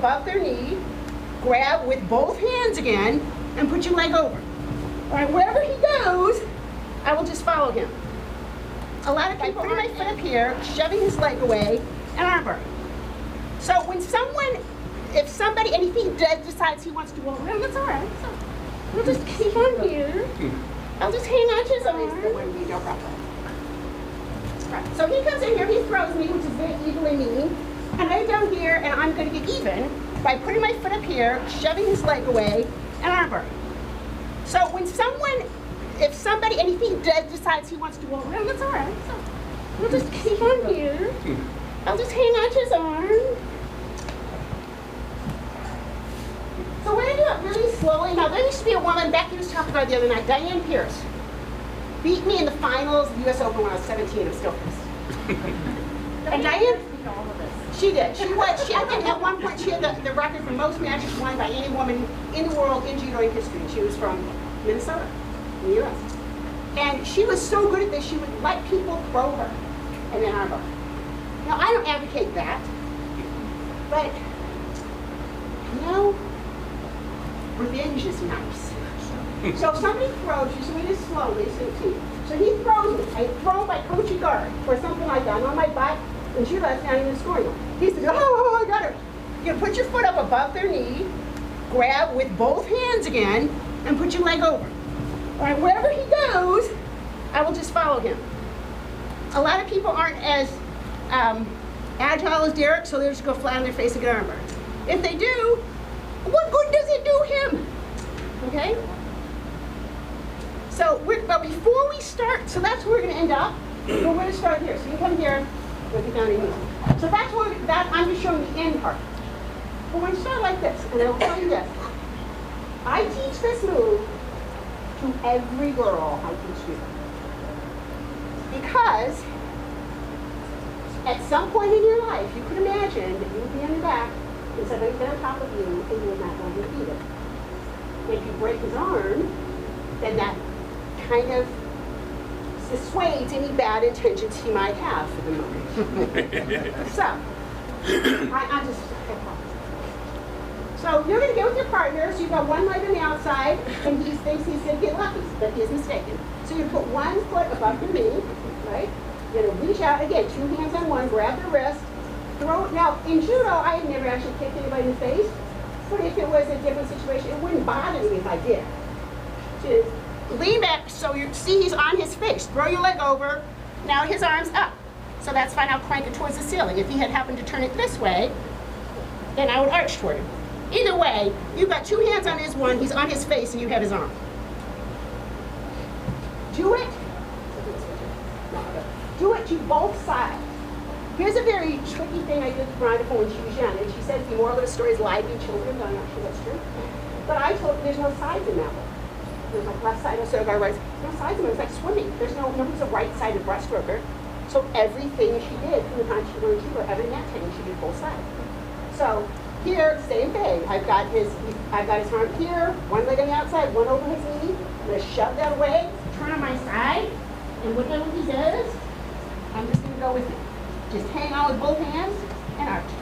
above their knee, grab with both hands again, and put your leg over. All right, wherever he goes, I will just follow him. A lot of people putting my foot up here, shoving his leg away, and armbar. So when someone, if somebody, and if he decides he wants to go around, that's all right. So we'll just keep on here. I'll just hang on to his arm. So he comes in here, he throws me, which is very evilly mean, and I go here, and I'm going to get even by putting my foot up here, shoving his leg away, and armbar. So when someone, if somebody, and if he decides he wants to go around, that's all right. So we'll just keep on here. I'll just hang on to his arm. So we're going to do it really slowly. Now, there used to be a woman, Becky was talking about the other night, Diane Pierce, beat me in the finals of the U.S. Open when I was 17. I'm still pissed. And Diane, she did. She I think at one point she had the record for most matches won by any woman in the world in judo history. She was from Minnesota, in the U.S. And she was so good at this, she would let people throw her and then armbar. Now, I don't advocate that, but, you know, revenge is nice. So if somebody throws you, so we just slowly, so he throws me. I throw by Uchi Gari or something like that. I'm on my butt, and she lets not even scoring. He says, oh, I got her. You put your foot up above their knee, grab with both hands again, and put your leg over. All right, wherever he goes, I will just follow him. A lot of people aren't as agile as Derek, so they'll just go flat on their face and get armbar. If they do, what good does it do him? Okay? So, but before we start, so that's where we're going to end up. We're going to start here. So you come here, we'll get down in here. So that's where, I'm just showing the end part. But we're going to start like this, and I'll tell you this. I teach this move to every girl I teach judo. Because at some point in your life, you could imagine that you would be on your back and somebody would be on top of you and you would not want to beat it. If you break his arm, then that kind of dissuades any bad intentions he might have for the moment. So, I just, so you're going to get with your partner, so you've got one leg on the outside, and he thinks he's going to get lucky, but he's mistaken. So you put one foot above your knee, right? You're going to reach out, again, two hands on one, grab the wrist, throw it. Now, in judo, I had never actually kicked anybody in the face, but if it was a different situation, it wouldn't bother me if I did. Just lean back so you see he's on his face. Throw your leg over. Now his arm's up. So that's fine. I'll crank it towards the ceiling. If he had happened to turn it this way, then I would arch toward him. Either way, you've got two hands on his one, he's on his face, and you have his arm. Do it. Do it to both sides. Here's a very tricky thing I did with Veronica when she was young, and she said the moral of the story is lie to children, but I'm not sure that's true. But I told her there's no sides in that one. There's like left side, so I right. No sides in it. It's like swimming. Nobody's a right-sided breaststroker. So everything she did from the time she learned judo, every mat training, she did both sides. So here, same thing. I've got his arm here, one leg on the outside, one over his knee. I'm gonna shove that away, turn on my side, and whatever he does, I'm just gonna go with it. Just hang on with both hands and arch.